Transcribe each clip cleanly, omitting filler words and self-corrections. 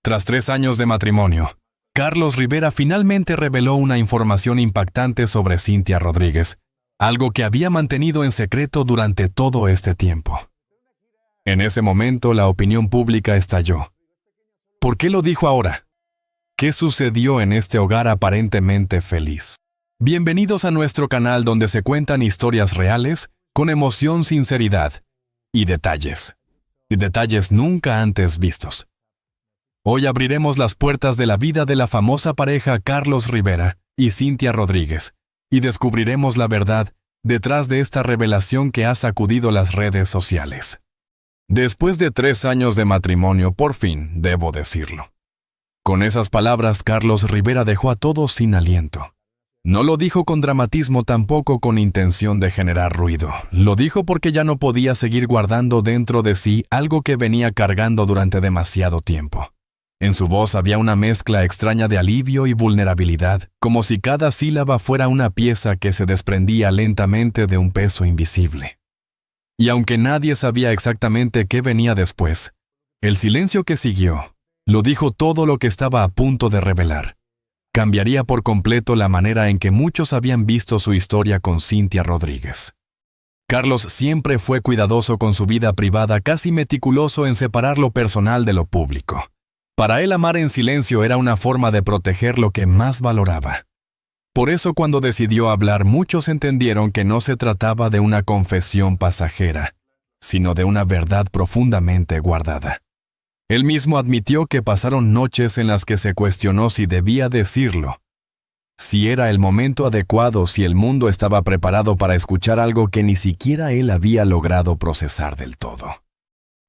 Tras 3 años de matrimonio, Carlos Rivera finalmente reveló una información impactante sobre Cynthia Rodríguez, algo que había mantenido en secreto durante todo este tiempo. En ese momento, la opinión pública estalló. ¿Por qué lo dijo ahora? ¿Qué sucedió en este hogar aparentemente feliz? Bienvenidos a nuestro canal donde se cuentan historias reales, con emoción, sinceridad y detalles nunca antes vistos. Hoy abriremos las puertas de la vida de la famosa pareja Carlos Rivera y Cynthia Rodríguez y descubriremos la verdad detrás de esta revelación que ha sacudido las redes sociales. Después de 3 años de matrimonio, por fin, debo decirlo. Con esas palabras, Carlos Rivera dejó a todos sin aliento. No lo dijo con dramatismo, tampoco con intención de generar ruido. Lo dijo porque ya no podía seguir guardando dentro de sí algo que venía cargando durante demasiado tiempo. En su voz había una mezcla extraña de alivio y vulnerabilidad, como si cada sílaba fuera una pieza que se desprendía lentamente de un peso invisible. Y aunque nadie sabía exactamente qué venía después, el silencio que siguió lo dijo todo lo que estaba a punto de revelar. Cambiaría por completo la manera en que muchos habían visto su historia con Cynthia Rodríguez. Carlos siempre fue cuidadoso con su vida privada, casi meticuloso en separar lo personal de lo público. Para él, amar en silencio era una forma de proteger lo que más valoraba. Por eso, cuando decidió hablar, muchos entendieron que no se trataba de una confesión pasajera, sino de una verdad profundamente guardada. Él mismo admitió que pasaron noches en las que se cuestionó si debía decirlo, si era el momento adecuado, si el mundo estaba preparado para escuchar algo que ni siquiera él había logrado procesar del todo.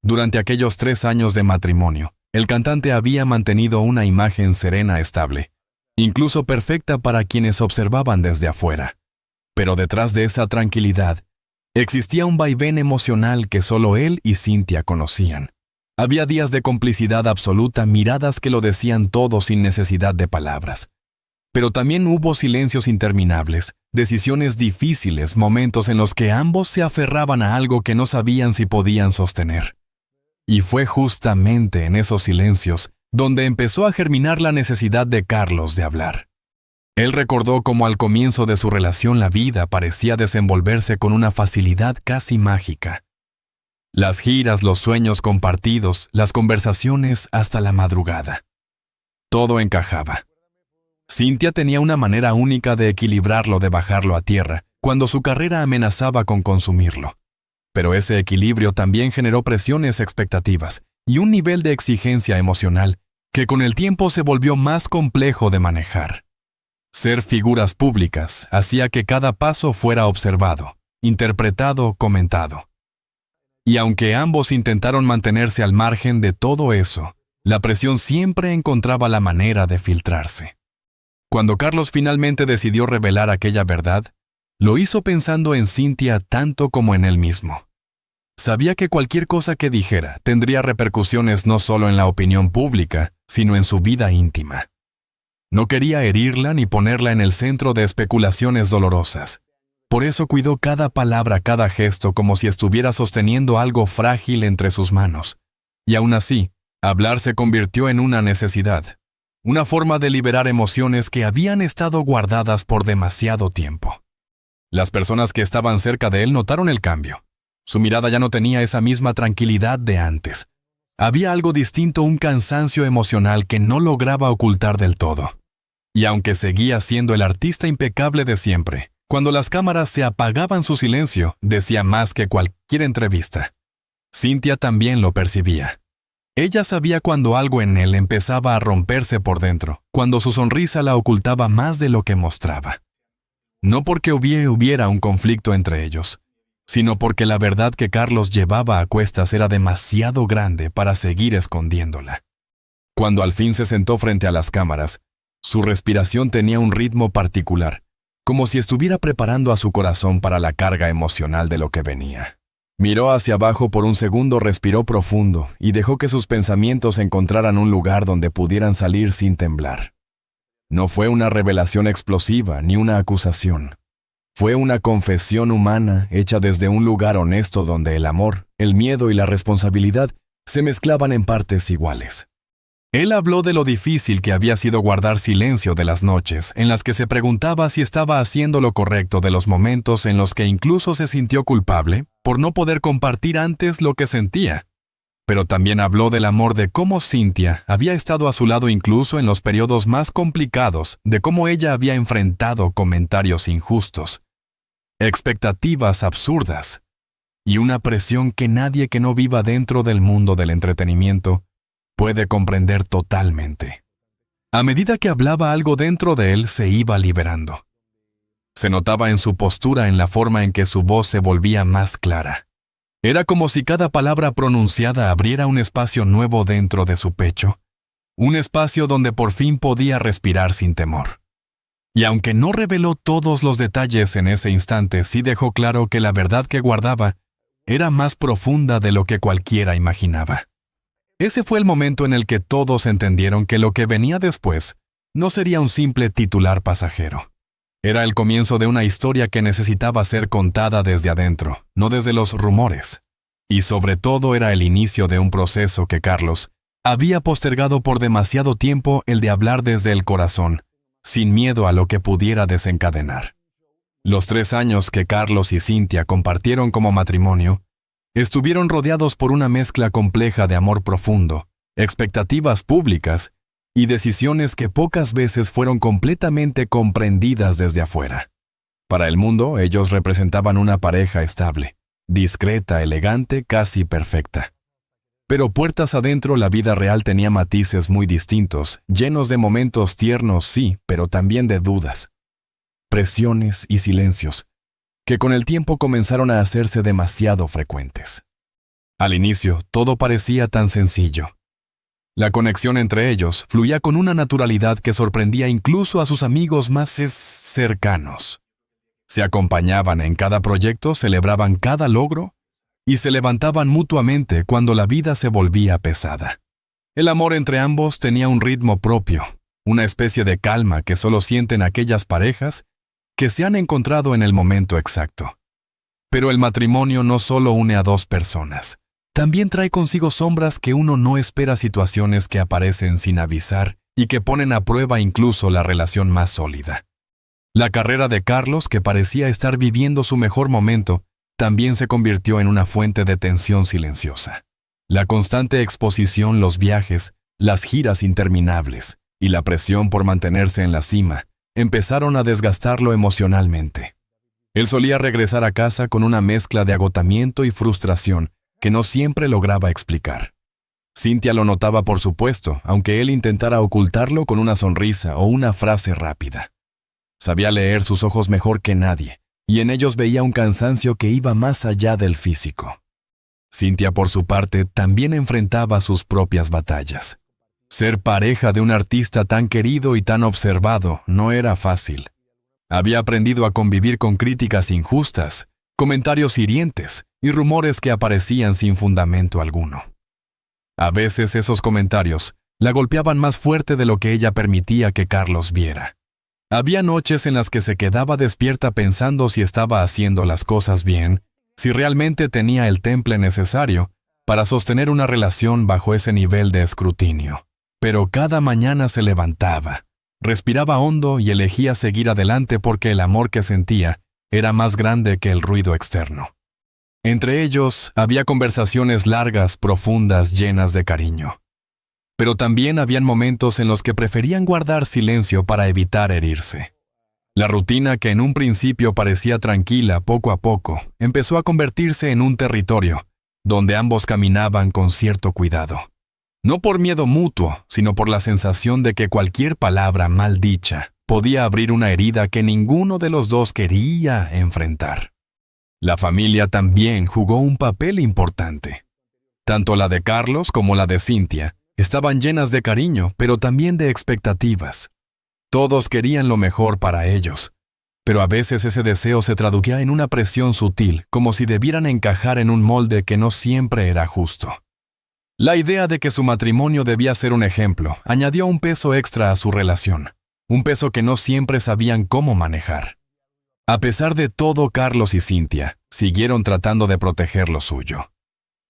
Durante aquellos 3 años de matrimonio, el cantante había mantenido una imagen serena, estable, incluso perfecta para quienes observaban desde afuera. Pero detrás de esa tranquilidad, existía un vaivén emocional que solo él y Cynthia conocían. Había días de complicidad absoluta, miradas que lo decían todo sin necesidad de palabras. Pero también hubo silencios interminables, decisiones difíciles, momentos en los que ambos se aferraban a algo que no sabían si podían sostener. Y fue justamente en esos silencios donde empezó a germinar la necesidad de Carlos de hablar. Él recordó cómo al comienzo de su relación la vida parecía desenvolverse con una facilidad casi mágica. Las giras, los sueños compartidos, las conversaciones hasta la madrugada. Todo encajaba. Cynthia tenía una manera única de equilibrarlo, de bajarlo a tierra, cuando su carrera amenazaba con consumirlo. Pero ese equilibrio también generó presiones, expectativas y un nivel de exigencia emocional que con el tiempo se volvió más complejo de manejar. Ser figuras públicas hacía que cada paso fuera observado, interpretado, comentado. Y aunque ambos intentaron mantenerse al margen de todo eso, la presión siempre encontraba la manera de filtrarse. Cuando Carlos finalmente decidió revelar aquella verdad, lo hizo pensando en Cynthia tanto como en él mismo. Sabía que cualquier cosa que dijera tendría repercusiones no solo en la opinión pública, sino en su vida íntima. No quería herirla ni ponerla en el centro de especulaciones dolorosas. Por eso cuidó cada palabra, cada gesto, como si estuviera sosteniendo algo frágil entre sus manos. Y aún así, hablar se convirtió en una necesidad, una forma de liberar emociones que habían estado guardadas por demasiado tiempo. Las personas que estaban cerca de él notaron el cambio. Su mirada ya no tenía esa misma tranquilidad de antes. Había algo distinto, un cansancio emocional que no lograba ocultar del todo. Y aunque seguía siendo el artista impecable de siempre, cuando las cámaras se apagaban, su silencio decía más que cualquier entrevista. Cynthia también lo percibía. Ella sabía cuando algo en él empezaba a romperse por dentro, cuando su sonrisa la ocultaba más de lo que mostraba. No porque hubiera un conflicto entre ellos, sino porque la verdad que Carlos llevaba a cuestas era demasiado grande para seguir escondiéndola. Cuando al fin se sentó frente a las cámaras, su respiración tenía un ritmo particular, como si estuviera preparando a su corazón para la carga emocional de lo que venía. Miró hacia abajo por un segundo, respiró profundo y dejó que sus pensamientos encontraran un lugar donde pudieran salir sin temblar. No fue una revelación explosiva ni una acusación. Fue una confesión humana hecha desde un lugar honesto donde el amor, el miedo y la responsabilidad se mezclaban en partes iguales. Él habló de lo difícil que había sido guardar silencio de las noches, en las que se preguntaba si estaba haciendo lo correcto, de los momentos en los que incluso se sintió culpable por no poder compartir antes lo que sentía. Pero también habló del amor, de cómo Cynthia había estado a su lado incluso en los periodos más complicados, de cómo ella había enfrentado comentarios injustos, expectativas absurdas y una presión que nadie que no viva dentro del mundo del entretenimiento puede comprender totalmente. A medida que hablaba, algo dentro de él se iba liberando. Se notaba en su postura, en la forma en que su voz se volvía más clara. Era como si cada palabra pronunciada abriera un espacio nuevo dentro de su pecho, un espacio donde por fin podía respirar sin temor. Y aunque no reveló todos los detalles en ese instante, sí dejó claro que la verdad que guardaba era más profunda de lo que cualquiera imaginaba. Ese fue el momento en el que todos entendieron que lo que venía después no sería un simple titular pasajero. Era el comienzo de una historia que necesitaba ser contada desde adentro, no desde los rumores. Y sobre todo era el inicio de un proceso que Carlos había postergado por demasiado tiempo, el de hablar desde el corazón, sin miedo a lo que pudiera desencadenar. Los 3 años que Carlos y Cynthia compartieron como matrimonio estuvieron rodeados por una mezcla compleja de amor profundo, expectativas públicas y decisiones que pocas veces fueron completamente comprendidas desde afuera. Para el mundo, ellos representaban una pareja estable, discreta, elegante, casi perfecta. Pero puertas adentro, la vida real tenía matices muy distintos, llenos de momentos tiernos, sí, pero también de dudas, presiones y silencios, que con el tiempo comenzaron a hacerse demasiado frecuentes. Al inicio, todo parecía tan sencillo. La conexión entre ellos fluía con una naturalidad que sorprendía incluso a sus amigos más cercanos. Se acompañaban en cada proyecto, celebraban cada logro y se levantaban mutuamente cuando la vida se volvía pesada. El amor entre ambos tenía un ritmo propio, una especie de calma que solo sienten aquellas parejas que se han encontrado en el momento exacto. Pero el matrimonio no solo une a 2 personas, también trae consigo sombras que uno no espera, situaciones que aparecen sin avisar y que ponen a prueba incluso la relación más sólida. La carrera de Carlos, que parecía estar viviendo su mejor momento, también se convirtió en una fuente de tensión silenciosa. La constante exposición, los viajes, las giras interminables y la presión por mantenerse en la cima empezaron a desgastarlo emocionalmente. Él solía regresar a casa con una mezcla de agotamiento y frustración que no siempre lograba explicar. Cynthia lo notaba, por supuesto, aunque él intentara ocultarlo con una sonrisa o una frase rápida. Sabía leer sus ojos mejor que nadie, y en ellos veía un cansancio que iba más allá del físico. Cynthia, por su parte, también enfrentaba sus propias batallas. Ser pareja de un artista tan querido y tan observado no era fácil. Había aprendido a convivir con críticas injustas, comentarios hirientes y rumores que aparecían sin fundamento alguno. A veces esos comentarios la golpeaban más fuerte de lo que ella permitía que Carlos viera. Había noches en las que se quedaba despierta pensando si estaba haciendo las cosas bien, si realmente tenía el temple necesario para sostener una relación bajo ese nivel de escrutinio. Pero cada mañana se levantaba, respiraba hondo y elegía seguir adelante porque el amor que sentía era más grande que el ruido externo. Entre ellos había conversaciones largas, profundas, llenas de cariño. Pero también habían momentos en los que preferían guardar silencio para evitar herirse. La rutina, que en un principio parecía tranquila, poco a poco empezó a convertirse en un territorio donde ambos caminaban con cierto cuidado. No por miedo mutuo, sino por la sensación de que cualquier palabra mal dicha podía abrir una herida que ninguno de los dos quería enfrentar. La familia también jugó un papel importante. Tanto la de Carlos como la de Cynthia estaban llenas de cariño, pero también de expectativas. Todos querían lo mejor para ellos, pero a veces ese deseo se traducía en una presión sutil, como si debieran encajar en un molde que no siempre era justo. La idea de que su matrimonio debía ser un ejemplo añadió un peso extra a su relación, un peso que no siempre sabían cómo manejar. A pesar de todo, Carlos y Cynthia siguieron tratando de proteger lo suyo.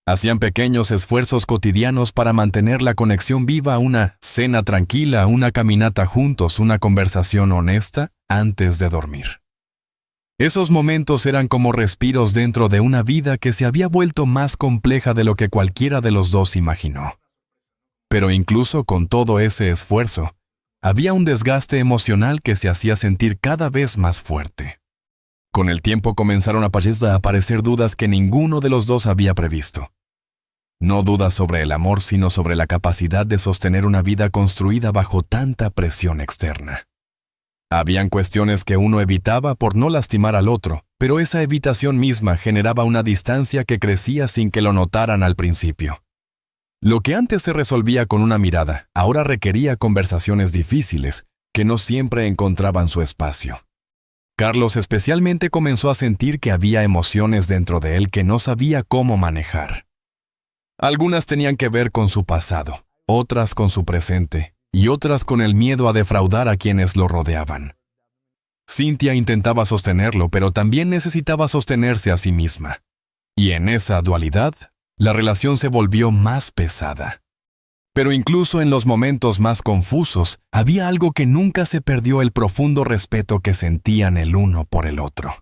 Hacían pequeños esfuerzos cotidianos para mantener la conexión viva, una cena tranquila, una caminata juntos, una conversación honesta antes de dormir. Esos momentos eran como respiros dentro de una vida que se había vuelto más compleja de lo que cualquiera de los dos imaginó. Pero incluso con todo ese esfuerzo, había un desgaste emocional que se hacía sentir cada vez más fuerte. Con el tiempo comenzaron a aparecer dudas que ninguno de los dos había previsto. No dudas sobre el amor, sino sobre la capacidad de sostener una vida construida bajo tanta presión externa. Habían cuestiones que uno evitaba por no lastimar al otro, pero esa evitación misma generaba una distancia que crecía sin que lo notaran al principio. Lo que antes se resolvía con una mirada, ahora requería conversaciones difíciles, que no siempre encontraban su espacio. Carlos especialmente comenzó a sentir que había emociones dentro de él que no sabía cómo manejar. Algunas tenían que ver con su pasado, otras con su presente, y otras con el miedo a defraudar a quienes lo rodeaban. Cynthia intentaba sostenerlo, pero también necesitaba sostenerse a sí misma. Y en esa dualidad, la relación se volvió más pesada. Pero incluso en los momentos más confusos, había algo que nunca se perdió: el profundo respeto que sentían el uno por el otro.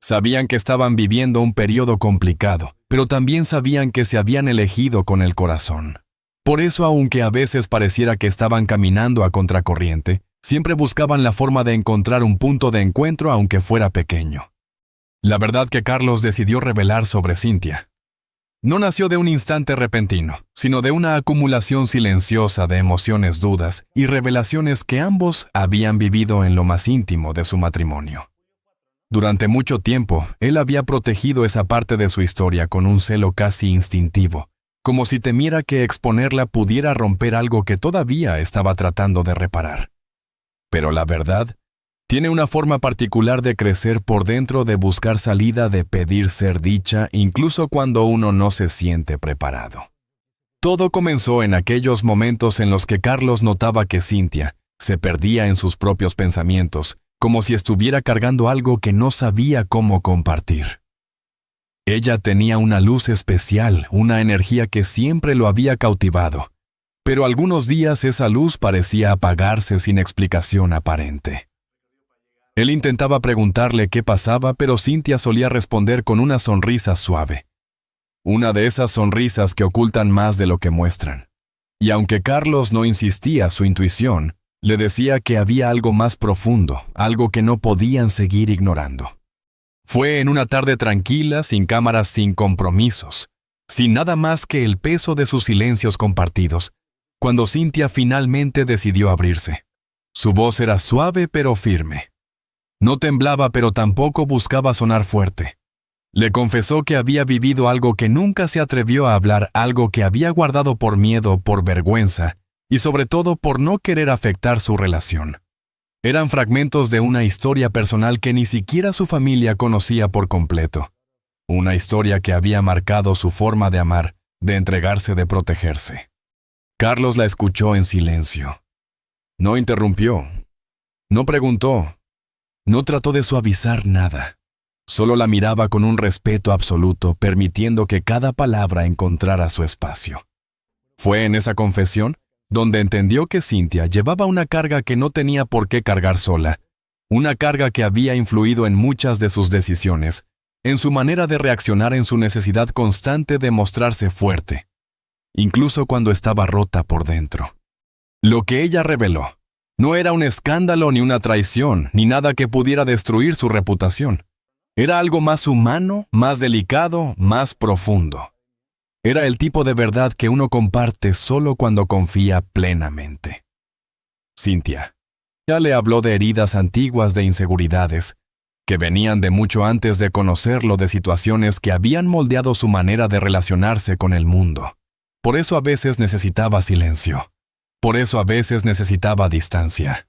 Sabían que estaban viviendo un periodo complicado, pero también sabían que se habían elegido con el corazón. Por eso, aunque a veces pareciera que estaban caminando a contracorriente, siempre buscaban la forma de encontrar un punto de encuentro aunque fuera pequeño. La verdad que Carlos decidió revelar sobre Cynthia no nació de un instante repentino, sino de una acumulación silenciosa de emociones, dudas y revelaciones que ambos habían vivido en lo más íntimo de su matrimonio. Durante mucho tiempo, él había protegido esa parte de su historia con un celo casi instintivo, como si temiera que exponerla pudiera romper algo que todavía estaba tratando de reparar. Pero la verdad tiene una forma particular de crecer por dentro, de buscar salida, de pedir ser dicha, incluso cuando uno no se siente preparado. Todo comenzó en aquellos momentos en los que Carlos notaba que Cynthia se perdía en sus propios pensamientos, como si estuviera cargando algo que no sabía cómo compartir. Ella tenía una luz especial, una energía que siempre lo había cautivado, pero algunos días esa luz parecía apagarse sin explicación aparente. Él intentaba preguntarle qué pasaba, pero Cynthia solía responder con una sonrisa suave. Una de esas sonrisas que ocultan más de lo que muestran. Y aunque Carlos no insistía, su intuición le decía que había algo más profundo, algo que no podían seguir ignorando. Fue en una tarde tranquila, sin cámaras, sin compromisos, sin nada más que el peso de sus silencios compartidos, cuando Cynthia finalmente decidió abrirse. Su voz era suave pero firme. No temblaba, pero tampoco buscaba sonar fuerte. Le confesó que había vivido algo que nunca se atrevió a hablar, algo que había guardado por miedo, por vergüenza, y sobre todo por no querer afectar su relación. Eran fragmentos de una historia personal que ni siquiera su familia conocía por completo. Una historia que había marcado su forma de amar, de entregarse, de protegerse. Carlos la escuchó en silencio. No interrumpió. No preguntó. No trató de suavizar nada. Solo la miraba con un respeto absoluto, permitiendo que cada palabra encontrara su espacio. Fue en esa confesión donde entendió que Cynthia llevaba una carga que no tenía por qué cargar sola, una carga que había influido en muchas de sus decisiones, en su manera de reaccionar, en su necesidad constante de mostrarse fuerte, incluso cuando estaba rota por dentro. Lo que ella reveló no era un escándalo ni una traición, ni nada que pudiera destruir su reputación. Era algo más humano, más delicado, más profundo. Era el tipo de verdad que uno comparte solo cuando confía plenamente. Cynthia ya le habló de heridas antiguas, de inseguridades, que venían de mucho antes de conocerlo, de situaciones que habían moldeado su manera de relacionarse con el mundo. Por eso a veces necesitaba silencio. Por eso a veces necesitaba distancia.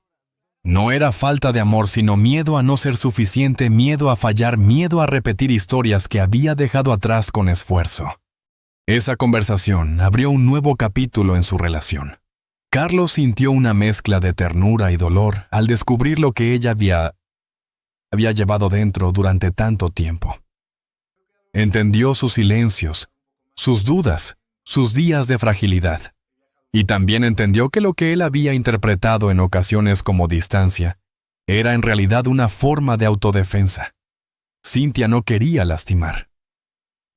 No era falta de amor, sino miedo a no ser suficiente, miedo a fallar, miedo a repetir historias que había dejado atrás con esfuerzo. Esa conversación abrió un nuevo capítulo en su relación. Carlos sintió una mezcla de ternura y dolor al descubrir lo que ella había llevado dentro durante tanto tiempo. Entendió sus silencios, sus dudas, sus días de fragilidad. Y también entendió que lo que él había interpretado en ocasiones como distancia era en realidad una forma de autodefensa. Cynthia no quería lastimar,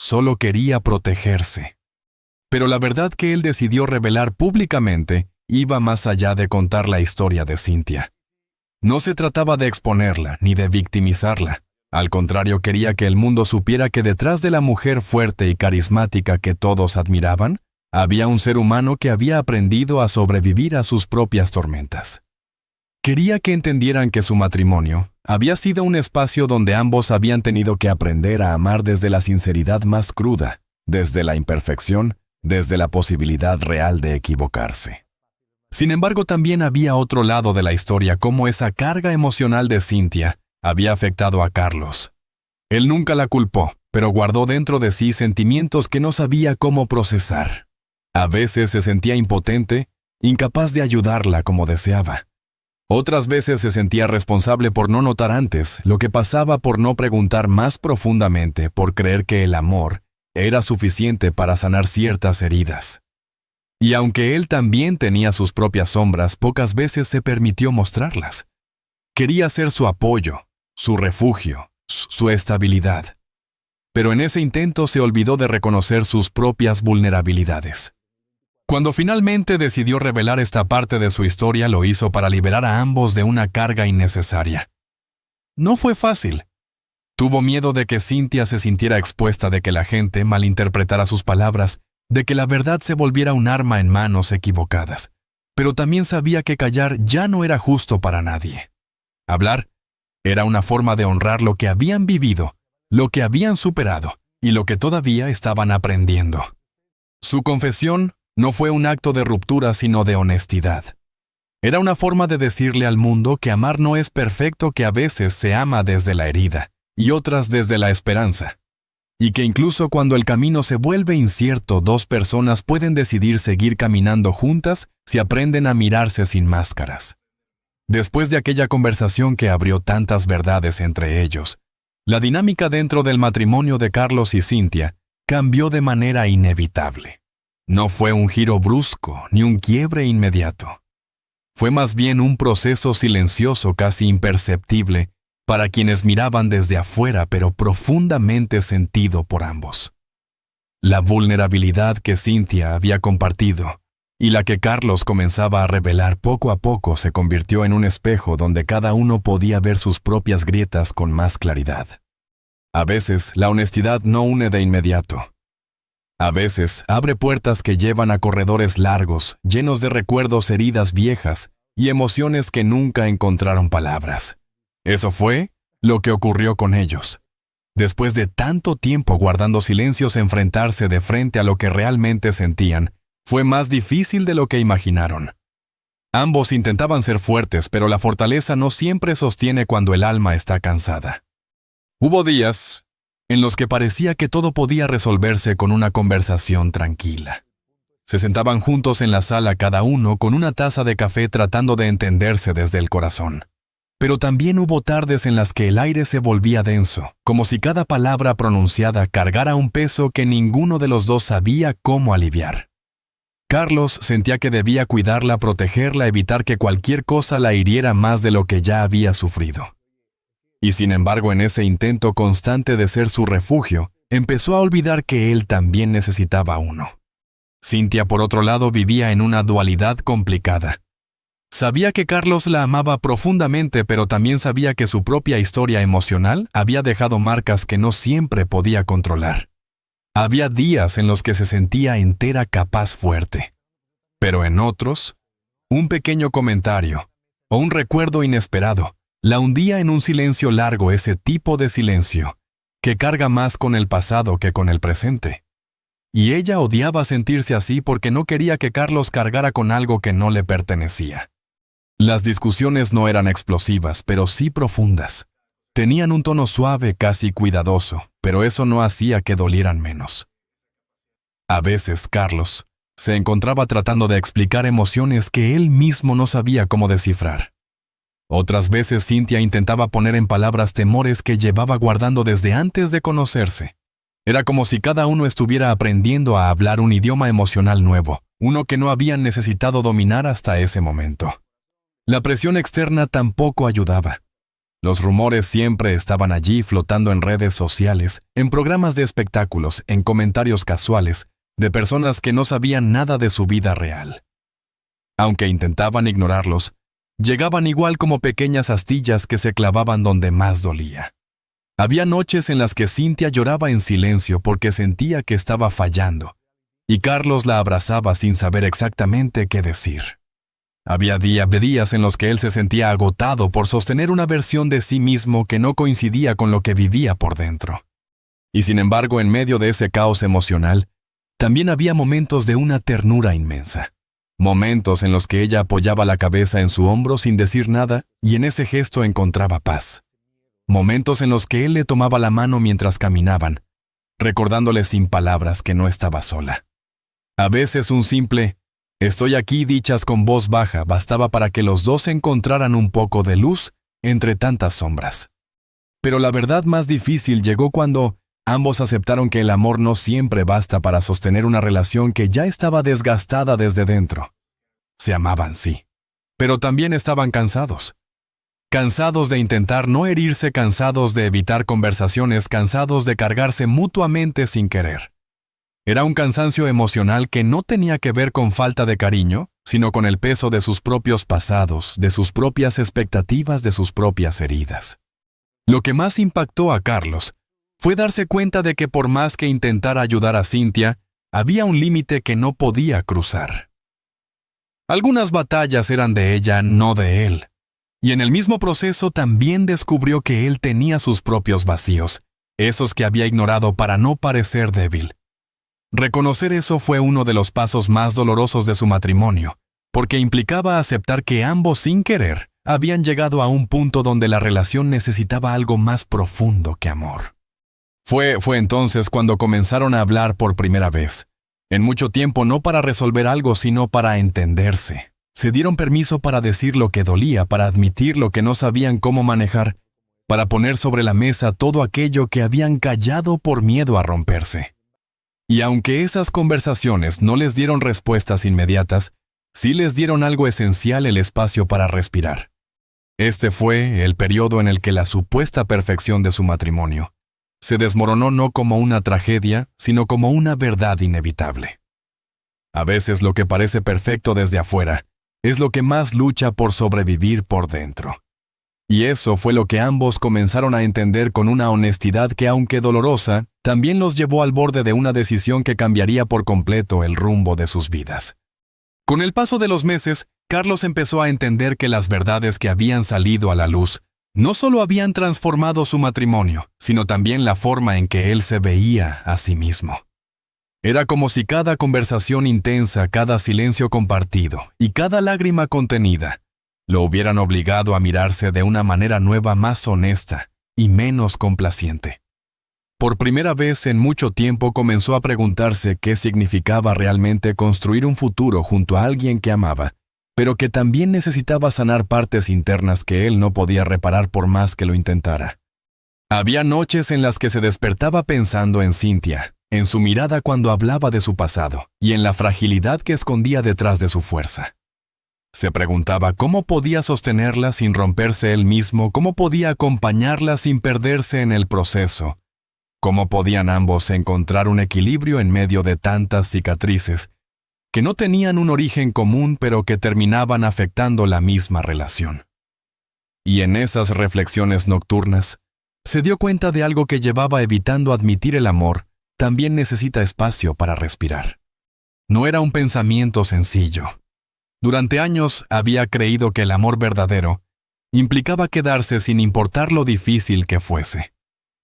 solo quería protegerse. Pero la verdad que él decidió revelar públicamente iba más allá de contar la historia de Cynthia. No se trataba de exponerla ni de victimizarla. Al contrario, quería que el mundo supiera que detrás de la mujer fuerte y carismática que todos admiraban, había un ser humano que había aprendido a sobrevivir a sus propias tormentas. Quería que entendieran que su matrimonio había sido un espacio donde ambos habían tenido que aprender a amar desde la sinceridad más cruda, desde la imperfección, desde la posibilidad real de equivocarse. Sin embargo, también había otro lado de la historia, cómo esa carga emocional de Cynthia había afectado a Carlos. Él nunca la culpó, pero guardó dentro de sí sentimientos que no sabía cómo procesar. A veces se sentía impotente, incapaz de ayudarla como deseaba. Otras veces se sentía responsable por no notar antes lo que pasaba, por no preguntar más profundamente, por creer que el amor era suficiente para sanar ciertas heridas. Y aunque él también tenía sus propias sombras, pocas veces se permitió mostrarlas. Quería ser su apoyo, su refugio, su estabilidad. Pero en ese intento se olvidó de reconocer sus propias vulnerabilidades. Cuando finalmente decidió revelar esta parte de su historia, lo hizo para liberar a ambos de una carga innecesaria. No fue fácil. Tuvo miedo de que Cynthia se sintiera expuesta, de que la gente malinterpretara sus palabras, de que la verdad se volviera un arma en manos equivocadas. Pero también sabía que callar ya no era justo para nadie. Hablar era una forma de honrar lo que habían vivido, lo que habían superado y lo que todavía estaban aprendiendo. Su confesión no fue un acto de ruptura, sino de honestidad. Era una forma de decirle al mundo que amar no es perfecto, que a veces se ama desde la herida y otras desde la esperanza, y que incluso cuando el camino se vuelve incierto, dos personas pueden decidir seguir caminando juntas si aprenden a mirarse sin máscaras. Después de aquella conversación que abrió tantas verdades entre ellos, la dinámica dentro del matrimonio de Carlos y Cynthia cambió de manera inevitable. No fue un giro brusco ni un quiebre inmediato. Fue más bien un proceso silencioso, casi imperceptible, para quienes miraban desde afuera, pero profundamente sentido por ambos. La vulnerabilidad que Cynthia había compartido y la que Carlos comenzaba a revelar poco a poco se convirtió en un espejo donde cada uno podía ver sus propias grietas con más claridad. A veces, la honestidad no une de inmediato. A veces, abre puertas que llevan a corredores largos, llenos de recuerdos, heridas viejas y emociones que nunca encontraron palabras. Eso fue lo que ocurrió con ellos. Después de tanto tiempo guardando silencios, enfrentarse de frente a lo que realmente sentían fue más difícil de lo que imaginaron. Ambos intentaban ser fuertes, pero la fortaleza no siempre sostiene cuando el alma está cansada. Hubo días en los que parecía que todo podía resolverse con una conversación tranquila. Se sentaban juntos en la sala, cada uno con una taza de café, tratando de entenderse desde el corazón. Pero también hubo tardes en las que el aire se volvía denso, como si cada palabra pronunciada cargara un peso que ninguno de los dos sabía cómo aliviar. Carlos sentía que debía cuidarla, protegerla, evitar que cualquier cosa la hiriera más de lo que ya había sufrido. Y sin embargo, en ese intento constante de ser su refugio, empezó a olvidar que él también necesitaba uno. Cynthia, por otro lado, vivía en una dualidad complicada. Sabía que Carlos la amaba profundamente, pero también sabía que su propia historia emocional había dejado marcas que no siempre podía controlar. Había días en los que se sentía entera, capaz, fuerte. Pero en otros, un pequeño comentario o un recuerdo inesperado la hundía en un silencio largo, ese tipo de silencio que carga más con el pasado que con el presente. Y ella odiaba sentirse así porque no quería que Carlos cargara con algo que no le pertenecía. Las discusiones no eran explosivas, pero sí profundas. Tenían un tono suave, casi cuidadoso, pero eso no hacía que dolieran menos. A veces, Carlos se encontraba tratando de explicar emociones que él mismo no sabía cómo descifrar. Otras veces, Cynthia intentaba poner en palabras temores que llevaba guardando desde antes de conocerse. Era como si cada uno estuviera aprendiendo a hablar un idioma emocional nuevo, uno que no habían necesitado dominar hasta ese momento. La presión externa tampoco ayudaba. Los rumores siempre estaban allí flotando en redes sociales, en programas de espectáculos, en comentarios casuales, de personas que no sabían nada de su vida real. Aunque intentaban ignorarlos, llegaban igual como pequeñas astillas que se clavaban donde más dolía. Había noches en las que Cynthia lloraba en silencio porque sentía que estaba fallando, y Carlos la abrazaba sin saber exactamente qué decir. Había días en los que él se sentía agotado por sostener una versión de sí mismo que no coincidía con lo que vivía por dentro. Y sin embargo, en medio de ese caos emocional, también había momentos de una ternura inmensa. Momentos en los que ella apoyaba la cabeza en su hombro sin decir nada y en ese gesto encontraba paz. Momentos en los que él le tomaba la mano mientras caminaban, recordándole sin palabras que no estaba sola. A veces un simple "estoy aquí" dichas con voz baja bastaba para que los dos encontraran un poco de luz entre tantas sombras. Pero la verdad más difícil llegó cuando ambos aceptaron que el amor no siempre basta para sostener una relación que ya estaba desgastada desde dentro. Se amaban, sí, pero también estaban cansados. Cansados de intentar no herirse, cansados de evitar conversaciones, cansados de cargarse mutuamente sin querer. Era un cansancio emocional que no tenía que ver con falta de cariño, sino con el peso de sus propios pasados, de sus propias expectativas, de sus propias heridas. Lo que más impactó a Carlos fue darse cuenta de que por más que intentara ayudar a Cynthia, había un límite que no podía cruzar. Algunas batallas eran de ella, no de él. Y en el mismo proceso también descubrió que él tenía sus propios vacíos, esos que había ignorado para no parecer débil. Reconocer eso fue uno de los pasos más dolorosos de su matrimonio, porque implicaba aceptar que ambos sin querer habían llegado a un punto donde la relación necesitaba algo más profundo que amor. Fue entonces cuando comenzaron a hablar por primera vez. En mucho tiempo no para resolver algo, sino para entenderse. Se dieron permiso para decir lo que dolía, para admitir lo que no sabían cómo manejar, para poner sobre la mesa todo aquello que habían callado por miedo a romperse. Y aunque esas conversaciones no les dieron respuestas inmediatas, sí les dieron algo esencial: el espacio para respirar. Este fue el periodo en el que la supuesta perfección de su matrimonio se desmoronó no como una tragedia, sino como una verdad inevitable. A veces lo que parece perfecto desde afuera es lo que más lucha por sobrevivir por dentro. Y eso fue lo que ambos comenzaron a entender con una honestidad que, aunque dolorosa, también los llevó al borde de una decisión que cambiaría por completo el rumbo de sus vidas. Con el paso de los meses, Carlos empezó a entender que las verdades que habían salido a la luz no solo habían transformado su matrimonio, sino también la forma en que él se veía a sí mismo. Era como si cada conversación intensa, cada silencio compartido y cada lágrima contenida lo hubieran obligado a mirarse de una manera nueva, más honesta y menos complaciente. Por primera vez en mucho tiempo comenzó a preguntarse qué significaba realmente construir un futuro junto a alguien que amaba, pero que también necesitaba sanar partes internas que él no podía reparar por más que lo intentara. Había noches en las que se despertaba pensando en Cynthia, en su mirada cuando hablaba de su pasado y en la fragilidad que escondía detrás de su fuerza. Se preguntaba cómo podía sostenerla sin romperse él mismo, cómo podía acompañarla sin perderse en el proceso, cómo podían ambos encontrar un equilibrio en medio de tantas cicatrices que no tenían un origen común pero que terminaban afectando la misma relación. Y en esas reflexiones nocturnas, se dio cuenta de algo que llevaba evitando admitir: el amor también necesita espacio para respirar. No era un pensamiento sencillo. Durante años había creído que el amor verdadero implicaba quedarse sin importar lo difícil que fuese.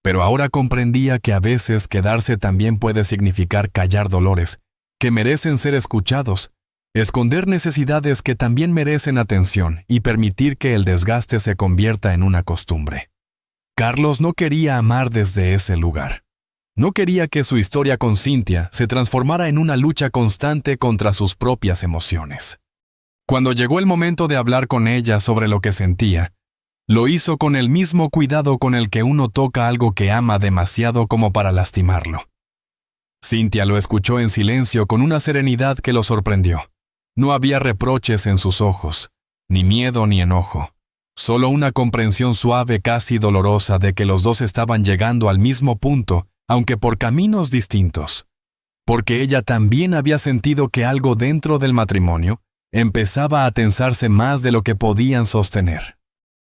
Pero ahora comprendía que a veces quedarse también puede significar callar dolores que merecen ser escuchados, esconder necesidades que también merecen atención y permitir que el desgaste se convierta en una costumbre. Carlos no quería amar desde ese lugar. No quería que su historia con Cynthia se transformara en una lucha constante contra sus propias emociones. Cuando llegó el momento de hablar con ella sobre lo que sentía, lo hizo con el mismo cuidado con el que uno toca algo que ama demasiado como para lastimarlo. Cynthia lo escuchó en silencio con una serenidad que lo sorprendió. No había reproches en sus ojos, ni miedo ni enojo. Solo una comprensión suave, casi dolorosa, de que los dos estaban llegando al mismo punto, aunque por caminos distintos. Porque ella también había sentido que algo dentro del matrimonio empezaba a tensarse más de lo que podían sostener.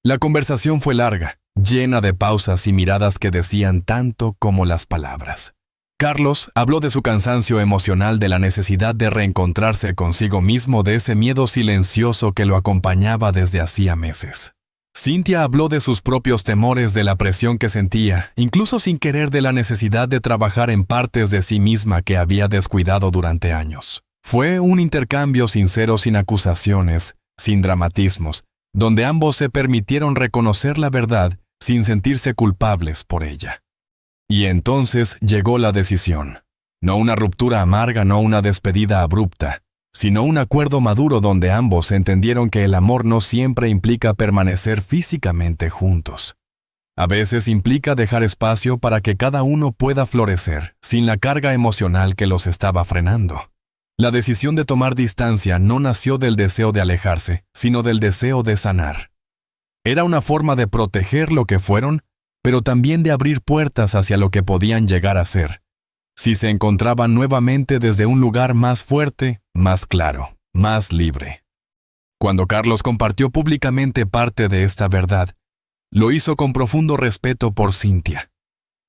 La conversación fue larga, llena de pausas y miradas que decían tanto como las palabras. Carlos habló de su cansancio emocional, de la necesidad de reencontrarse consigo mismo, de ese miedo silencioso que lo acompañaba desde hacía meses. Cynthia habló de sus propios temores, de la presión que sentía, incluso sin querer, de la necesidad de trabajar en partes de sí misma que había descuidado durante años. Fue un intercambio sincero, sin acusaciones, sin dramatismos, donde ambos se permitieron reconocer la verdad sin sentirse culpables por ella. Y entonces llegó la decisión. No una ruptura amarga, no una despedida abrupta, sino un acuerdo maduro donde ambos entendieron que el amor no siempre implica permanecer físicamente juntos. A veces implica dejar espacio para que cada uno pueda florecer, sin la carga emocional que los estaba frenando. La decisión de tomar distancia no nació del deseo de alejarse, sino del deseo de sanar. Era una forma de proteger lo que fueron, pero también de abrir puertas hacia lo que podían llegar a ser, si se encontraban nuevamente desde un lugar más fuerte, más claro, más libre. Cuando Carlos compartió públicamente parte de esta verdad, lo hizo con profundo respeto por Cynthia.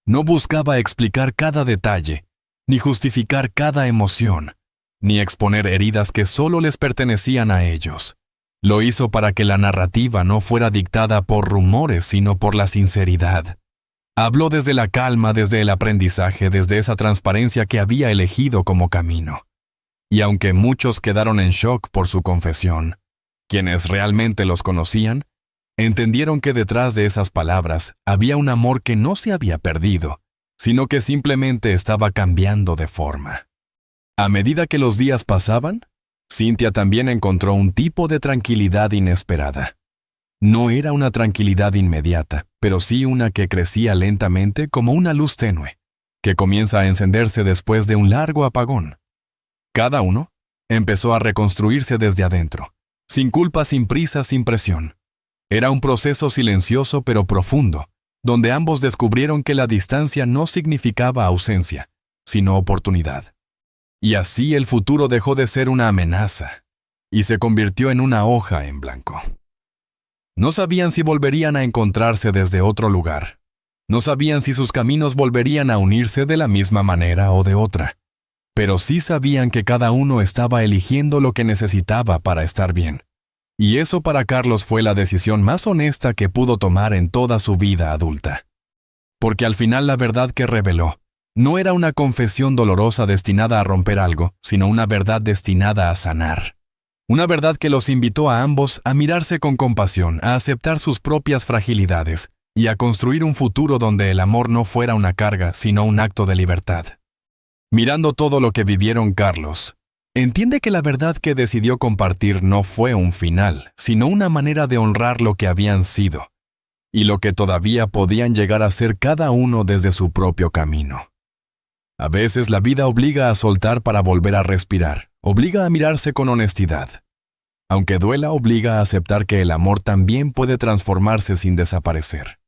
No buscaba explicar cada detalle, ni justificar cada emoción, ni exponer heridas que solo les pertenecían a ellos. Lo hizo para que la narrativa no fuera dictada por rumores, sino por la sinceridad. Habló desde la calma, desde el aprendizaje, desde esa transparencia que había elegido como camino. Y aunque muchos quedaron en shock por su confesión, quienes realmente los conocían, entendieron que detrás de esas palabras había un amor que no se había perdido, sino que simplemente estaba cambiando de forma. A medida que los días pasaban, Cynthia también encontró un tipo de tranquilidad inesperada. No era una tranquilidad inmediata, pero sí una que crecía lentamente como una luz tenue, que comienza a encenderse después de un largo apagón. Cada uno empezó a reconstruirse desde adentro, sin culpa, sin prisa, sin presión. Era un proceso silencioso pero profundo, donde ambos descubrieron que la distancia no significaba ausencia, sino oportunidad. Y así el futuro dejó de ser una amenaza y se convirtió en una hoja en blanco. No sabían si volverían a encontrarse desde otro lugar. No sabían si sus caminos volverían a unirse de la misma manera o de otra. Pero sí sabían que cada uno estaba eligiendo lo que necesitaba para estar bien. Y eso para Carlos fue la decisión más honesta que pudo tomar en toda su vida adulta. Porque al final la verdad que reveló no era una confesión dolorosa destinada a romper algo, sino una verdad destinada a sanar. Una verdad que los invitó a ambos a mirarse con compasión, a aceptar sus propias fragilidades y a construir un futuro donde el amor no fuera una carga, sino un acto de libertad. Mirando todo lo que vivieron, Carlos entiende que la verdad que decidió compartir no fue un final, sino una manera de honrar lo que habían sido y lo que todavía podían llegar a ser cada uno desde su propio camino. A veces la vida obliga a soltar para volver a respirar, obliga a mirarse con honestidad. Aunque duela, obliga a aceptar que el amor también puede transformarse sin desaparecer.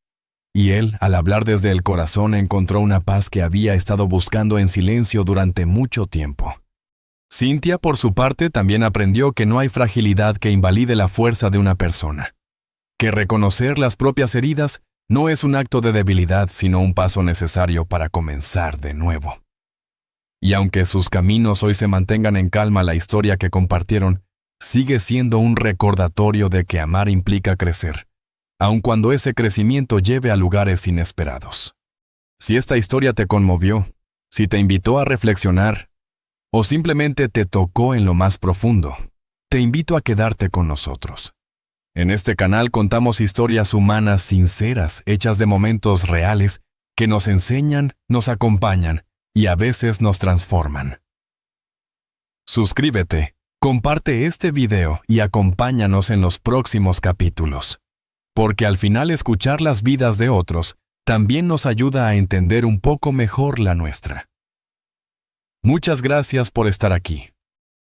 Y él, al hablar desde el corazón, encontró una paz que había estado buscando en silencio durante mucho tiempo. Cynthia, por su parte, también aprendió que no hay fragilidad que invalide la fuerza de una persona. Que reconocer las propias heridas no es un acto de debilidad, sino un paso necesario para comenzar de nuevo. Y aunque sus caminos hoy se mantengan en calma, la historia que compartieron sigue siendo un recordatorio de que amar implica crecer, aun cuando ese crecimiento lleve a lugares inesperados. Si esta historia te conmovió, si te invitó a reflexionar, o simplemente te tocó en lo más profundo, te invito a quedarte con nosotros. En este canal contamos historias humanas sinceras, hechas de momentos reales, que nos enseñan, nos acompañan y a veces nos transforman. Suscríbete, comparte este video y acompáñanos en los próximos capítulos. Porque al final escuchar las vidas de otros también nos ayuda a entender un poco mejor la nuestra. Muchas gracias por estar aquí.